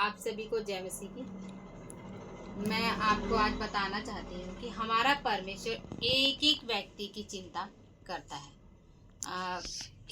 आप सभी को जय मसीह की। मैं आपको आज बताना चाहती हूँ कि हमारा परमेश्वर एक एक व्यक्ति की चिंता करता है।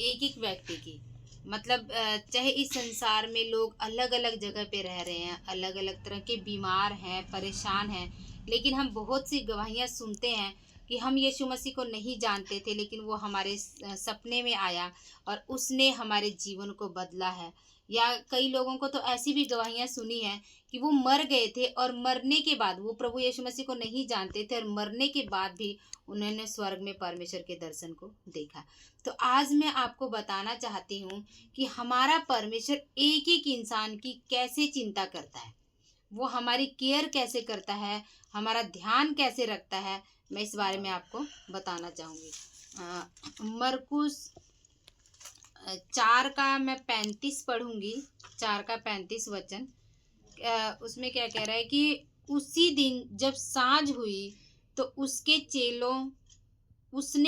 एक एक व्यक्ति की मतलब चाहे इस संसार में लोग अलग अलग जगह पे रह रहे हैं, अलग अलग तरह के बीमार हैं, परेशान हैं, लेकिन हम बहुत सी गवाहियाँ सुनते हैं कि हम यीशु मसीह को नहीं जानते थे, लेकिन वो हमारे सपने में आया और उसने हमारे जीवन को बदला है। या कई लोगों को तो ऐसी भी गवाहियाँ सुनी हैं कि वो मर गए थे और मरने के बाद वो प्रभु यीशु मसीह को नहीं जानते थे और मरने के बाद भी उन्होंने स्वर्ग में परमेश्वर के दर्शन को देखा। तो आज मैं आपको बताना चाहती हूँ कि हमारा परमेश्वर एक एक इंसान की कैसे चिंता करता है, वो हमारी केयर कैसे करता है, हमारा ध्यान कैसे रखता है। मैं इस बारे में आपको बताना चाहूँगी। मरकुस 4 का मैं 35 पढ़ूंगी। 4 का 35 वचन। उसमें क्या कह रहा है कि उसी दिन जब सांझ हुई तो उसने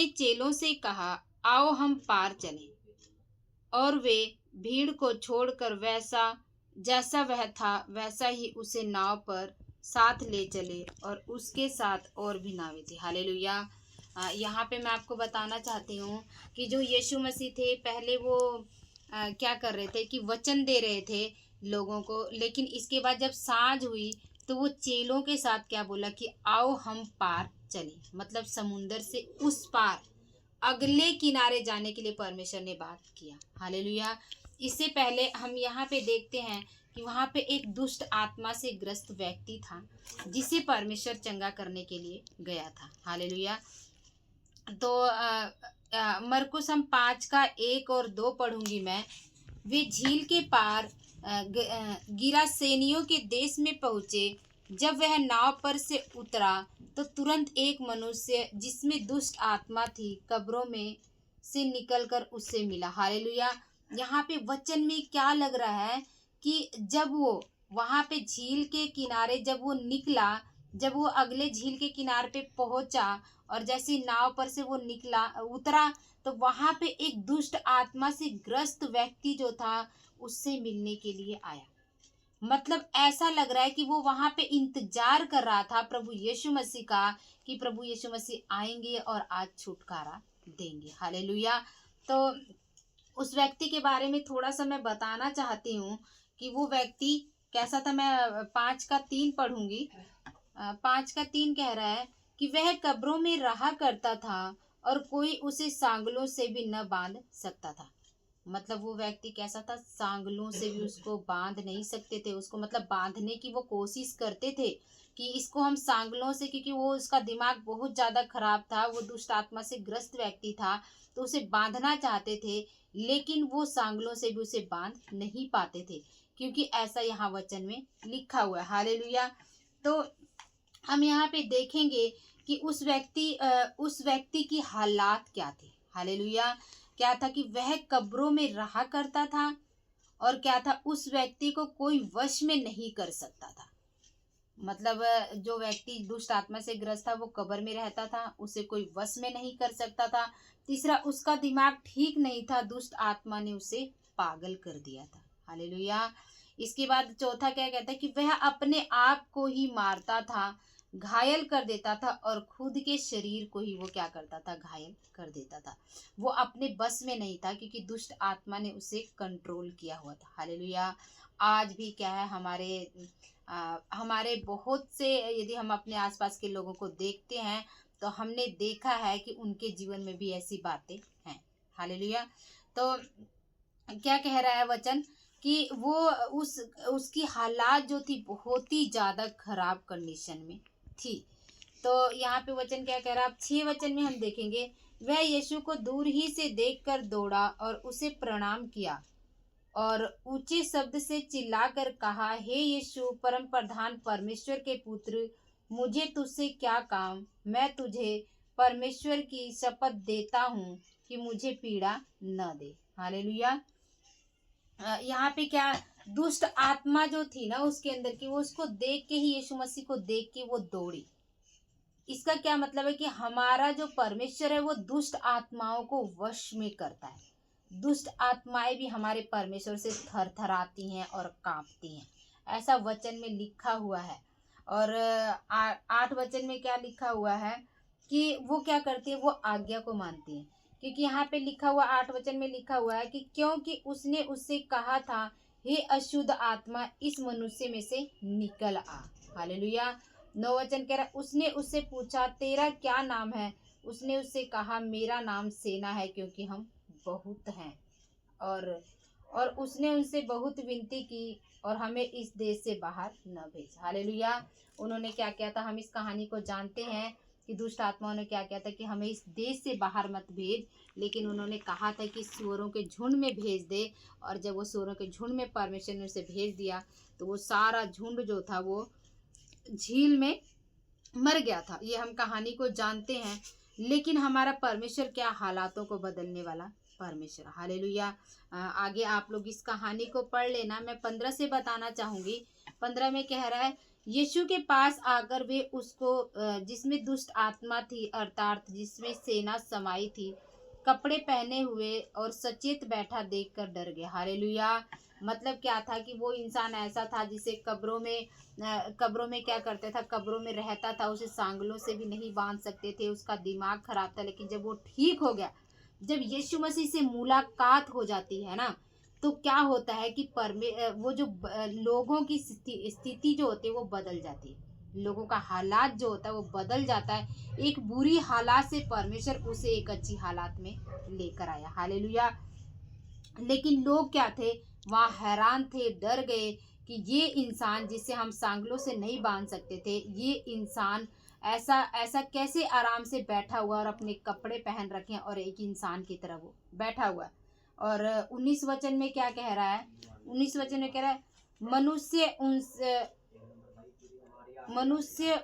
चेलों से कहा, आओ हम पार चलें। और वे भीड़ को छोड़कर वैसा जैसा वह था वैसा ही उसे नाव पर साथ ले चले और उसके साथ और भी नावें थी। हालेलुया। यहाँ पे मैं आपको बताना चाहती हूँ कि जो यीशु मसीह थे पहले वो क्या कर रहे थे कि वचन दे रहे थे लोगों को, लेकिन इसके बाद जब साँझ हुई तो वो चेलों के साथ क्या बोला कि आओ हम पार चलें, मतलब समुंदर से उस पार अगले किनारे जाने के लिए परमेश्वर ने बात किया। हालेलुया। इससे पहले हम यहाँ पे देखते हैं कि वहाँ पे एक दुष्ट आत्मा से ग्रस्त व्यक्ति था जिसे परमेश्वर चंगा करने के लिए गया था। हालेलुया। तो मरकुस हम 5 का 1 और 2 पढ़ूंगी मैं। वे झील के पार गिरासेनियों के देश में पहुँचे। जब वह नाव पर से उतरा तो तुरंत एक मनुष्य जिसमें दुष्ट आत्मा थी कब्रों में से निकलकर उससे मिला। हालेलुया। यहाँ पे वचन में क्या लग रहा है कि जब वो वहाँ पे झील के किनारे जब वो निकला, जब वो अगले झील के किनारे पे पहुंचा और जैसे नाव पर से वो निकला उतरा तो वहाँ पे एक दुष्ट आत्मा से ग्रस्त व्यक्ति जो था उससे मिलने के लिए आया। मतलब ऐसा लग रहा है कि वो वहां पे इंतजार कर रहा था प्रभु यीशु मसीह का कि प्रभु यीशु मसीह आएंगे और आज छुटकारा देंगे। हालेलुया। तो उस व्यक्ति के बारे में थोड़ा सा मैं बताना चाहती हूँ कि वो व्यक्ति कैसा था। मैं 5 का 3 पढ़ूंगी। 5 का 3 कह रहा है कि वह कब्रों में रहा करता था और कोई उसे सांगलों से भी न बांध सकता था। मतलब वो व्यक्ति कैसा था, सांगलों से भी उसको बांध नहीं सकते थे उसको, मतलब बांधने की वो कोशिश करते थे कि इसको हम सांगलों से, क्योंकि वो उसका दिमाग बहुत ज़्यादा खराब था, वो दुष्ट आत्मा से ग्रस्त व्यक्ति था तो उसे बांधना चाहते थे, लेकिन वो सांगलों से भी उसे बांध नहीं पाते थे क्योंकि ऐसा यहाँ वचन में लिखा हुआ है। हालेलुया। तो हम यहाँ पे देखेंगे कि उस व्यक्ति की हालात क्या थे। हालेलुया। क्या था कि वह कब्रों में रहा करता था और क्या था, उस व्यक्ति को कोई वश में नहीं कर सकता था। मतलब जो व्यक्ति दुष्ट आत्मा से ग्रस्त था वो कब्र में रहता था, उसे कोई वश में नहीं कर सकता था। तीसरा, उसका दिमाग ठीक नहीं था, दुष्ट आत्मा ने उसे पागल कर दिया था। हालेलुया। इसके बाद चौथा क्या कहता है कि वह अपने आप को ही मारता था, घायल कर देता था और खुद के शरीर को ही वो क्या करता था, घायल कर देता था। वो अपने बस में नहीं था क्योंकि दुष्ट आत्मा ने उसे कंट्रोल किया हुआ था। हालेलुया। आज भी क्या है, हमारे बहुत से, यदि हम अपने आसपास के लोगों को देखते हैं तो हमने देखा है कि उनके जीवन में भी ऐसी बातें हैं। हालेलुया। तो क्या कह रहा है वचन कि वो उसकी हालात जो थी बहुत ही ज़्यादा खराब कंडीशन में थी। तो यहाँ पे वचन क्या कह रहा है, आप 6 वचन में हम देखेंगे। वह यीशु को दूर ही से देखकर दौड़ा और उसे प्रणाम किया और ऊंचे शब्द से चिल्लाकर कहा, हे यीशु, परम प्रधान परमेश्वर के पुत्र, मुझे तुझसे क्या काम, मैं तुझे परमेश्वर की शपथ देता हूँ कि मुझे पीड़ा न दे। हालेलुया। यहाँ पे क्या, दुष्ट आत्मा जो थी ना उसके अंदर की, वो उसको देख के ही, यीशु मसीह को देख के वो दौड़ी। इसका क्या मतलब है कि हमारा जो परमेश्वर है वो दुष्ट आत्माओं को वश में करता है। दुष्ट आत्माएं भी हमारे परमेश्वर से थर थर आती हैं और कांपती हैं। ऐसा वचन में लिखा हुआ है। और 8 वचन में क्या लिखा हुआ है कि वो क्या करती है, वो आज्ञा को मानती है। क्योंकि यहाँ पे लिखा हुआ 8 वचन में लिखा हुआ है कि क्योंकि उसने उससे कहा था, हे अशुद्ध आत्मा इस मनुष्य में से निकल आ। हालेलुया। 9 वचन कह रहा है, उसने उससे पूछा तेरा क्या नाम है? उसने उससे कहा मेरा नाम सेना है, क्योंकि हम बहुत हैं। और उसने उनसे बहुत विनती की और हमें इस देश से बाहर न भेज। हालेलुया। उन्होंने क्या किया था, हम इस कहानी को जानते हैं कि दुष्ट आत्माओं ने क्या किया था कि हमें इस देश से बाहर मत भेज, लेकिन उन्होंने कहा था कि सूअरों के झुंड में भेज दे। और जब वो सूअरों के झुंड में परमेश्वर ने उसे भेज दिया तो वो सारा झुंड जो था वो झील में मर गया था। ये हम कहानी को जानते हैं। लेकिन हमारा परमेश्वर क्या हालातों को बदलने वाला परमेश्वर। हालेलुया। आगे आप लोग इस कहानी को पढ़ लेना। मैं 15 से बताना चाहूंगी। 15 में कह रहा है, यीशु के पास आकर वे उसको जिसमें दुष्ट आत्मा थी अर्थात जिसमें सेना समाई थी, कपड़े पहने हुए और सचेत बैठा देखकर डर गए। हालेलुया। मतलब क्या था कि वो इंसान ऐसा था जिसे कब्रों में क्या करते था, कब्रों में रहता था, उसे सांगलों से भी नहीं बांध सकते थे, उसका दिमाग खराब था। लेकिन जब वो ठीक हो गया, जब यीशु मसीह से मुलाकात हो जाती है ना, तो क्या होता है कि वो जो लोगों की स्थिति जो होती है वो बदल जाती है। लोगों का हालात जो होता है वो बदल जाता है। एक बुरी हालात से परमेश्वर उसे एक अच्छी हालात में लेकर आया। हालेलुया। लेकिन लोग क्या थे, वहाँ हैरान थे, डर गए कि ये इंसान जिसे हम सांगलों से नहीं बांध सकते थे, ये इंसान ऐसा ऐसा कैसे आराम से बैठा हुआ और अपने कपड़े पहन रखे हैं और एक इंसान की तरह वो बैठा हुआ है। और 19 वचन में क्या कह रहा है, 19 वचन में कह रहा है, मनुष्य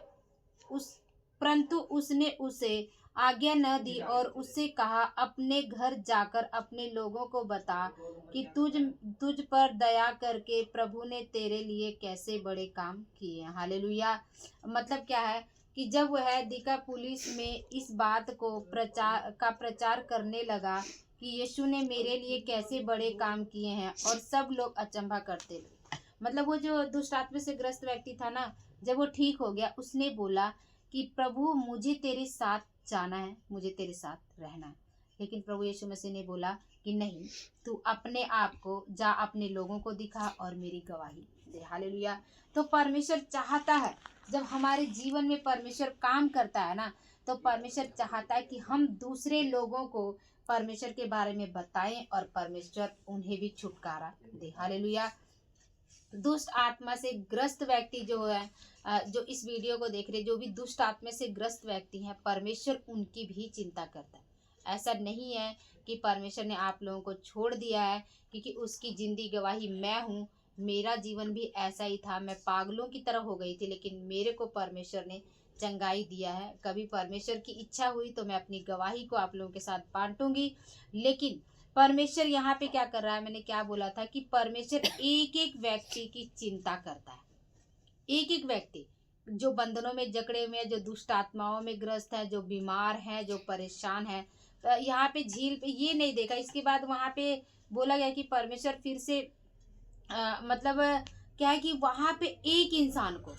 उस परंतु उसने उसे आज्ञा न दी और उससे कहा अपने घर जाकर अपने लोगों को बता कि तुझ पर दया करके प्रभु ने तेरे लिए कैसे बड़े काम किए हैं। हालेलुया। मतलब क्या है कि जब वह दिकापुलिस में इस बात को प्रचार करने लगा कि यीशु ने मेरे लिए कैसे बड़े काम किए हैं, और सब लोग अचंभा करते लगे। मतलब वो जो दुष्ट आत्मा से ग्रस्त व्यक्ति था ना, जब वो ठीक हो गया उसने बोला कि प्रभु मुझे तेरे साथ जाना है, मुझे तेरे साथ रहना है। लेकिन प्रभु यीशु मसीह ने बोला कि नहीं, तू अपने आप को जा, अपने लोगों को दिखा और मेरी गवाही दे। हालेलुया। तो परमेश्वर चाहता है, जब हमारे जीवन में परमेश्वर काम करता है ना, तो परमेश्वर चाहता है कि हम दूसरे लोगों को परमेश्वर के बारे में बताएं और परमेश्वर उन्हें भी छुटकारा दे। हालेलुया। दुष्ट आत्मा से ग्रस्त व्यक्ति जो है, जो इस वीडियो को देख रहे, जो भी दुष्ट आत्मा से ग्रस्त व्यक्ति हैं, परमेश्वर उनकी भी चिंता करता है। ऐसा नहीं है कि परमेश्वर ने आप लोगों को छोड़ दिया है, क्योंकि उसकी जिंदगी गवाही मैं हूँ। मेरा जीवन भी ऐसा ही था, मैं पागलों की तरह हो गई थी, लेकिन मेरे को परमेश्वर ने चंगाई दिया है। कभी परमेश्वर की इच्छा हुई तो मैं अपनी गवाही को आप लोगों के साथ बांटूंगी। लेकिन परमेश्वर यहाँ पे क्या कर रहा है, मैंने क्या बोला था कि परमेश्वर एक एक व्यक्ति की चिंता करता है। एक एक व्यक्ति जो बंधनों में जकड़े हुए हैं, जो दुष्ट आत्माओं में ग्रस्त है, जो बीमार है, जो परेशान है, यहाँ पे झील पे ये नहीं देखा। इसके बाद वहाँ पे बोला गया कि परमेश्वर फिर से मतलब क्या है कि वहाँ पे एक इंसान को,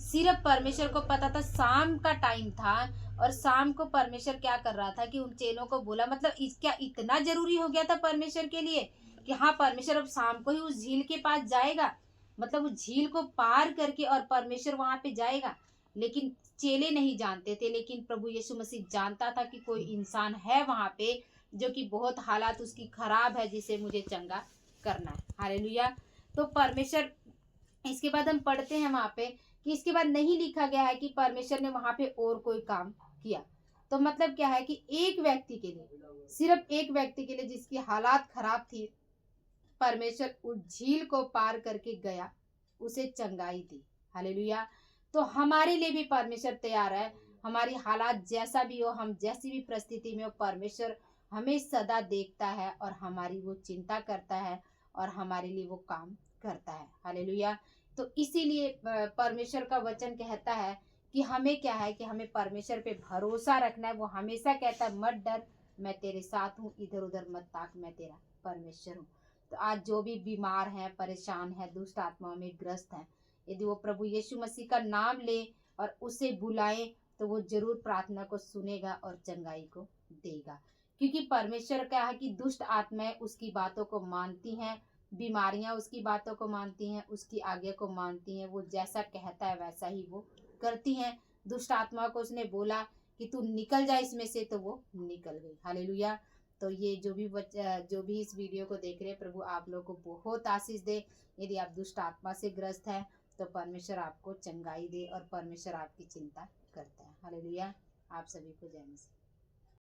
सिर्फ परमेश्वर को पता था, शाम का टाइम था और शाम को परमेश्वर क्या कर रहा था कि उन चेलों को बोला, मतलब क्या इतना जरूरी हो गया था परमेश्वर के लिए कि हाँ परमेश्वर अब शाम को ही उस झील के पास जाएगा, मतलब उस झील को पार करके और परमेश्वर वहां पे जाएगा। लेकिन चेले नहीं जानते थे, लेकिन प्रभु यीशु मसीह जानता था कि कोई इंसान है वहां पे जो कि बहुत हालात उसकी खराब है, जिसे मुझे चंगा करना है। हालेलुया। तो परमेश्वर, इसके बाद हम पढ़ते हैं वहां पे कि इसके बाद नहीं लिखा गया है कि परमेश्वर ने वहां पे और कोई काम किया। तो मतलब क्या है कि एक व्यक्ति के लिए, सिर्फ एक व्यक्ति के लिए जिसकी हालात खराब थी, परमेश्वर उस झील को पार करके गया, उसे चंगाई दी। हालेलुया। तो हमारे लिए भी परमेश्वर तैयार है। हमारी हालात जैसा भी हो, हम जैसी भी परिस्थिति में हो, परमेश्वर हमें सदा देखता है और हमारी वो चिंता करता है और हमारे लिए वो काम करता है। हालेलुया। तो इसीलिए परमेश्वर का वचन कहता है कि हमें क्या है कि हमें परमेश्वर पे भरोसा रखना है। वो हमेशा कहता है मत डर, मैं तेरे साथ हूँ, इधर उधर मत ताक, मैं तेरा परमेश्वर हूँ। तो आज जो भी बीमार हैं, परेशान हैं, दुष्ट आत्माओं में ग्रस्त हैं, यदि वो प्रभु यीशु मसीह का नाम ले और उसे बुलाएं तो वो जरूर प्रार्थना को सुनेगा और चंगाई को देगा। क्योंकि परमेश्वर क्या है कि दुष्ट आत्माएं उसकी बातों को मानती हैं, बीमारियां उसकी बातों को मानती हैं, उसकी आज्ञा को मानती हैं, वो जैसा कहता है वैसा ही वो करती हैं। दुष्ट आत्मा को उसने बोला कि तू निकल जा इसमें से, तो वो निकल गई। हालेलुया। तो ये जो भी इस वीडियो को देख रहे हैं, प्रभु आप लोग को बहुत आशीष दे। यदि आप दुष्ट आत्मा से ग्रस्त हैं तो परमेश्वर आपको चंगाई दे और परमेश्वर आपकी चिंता करता है। हालेलुया। आप सभी को जय मसीह।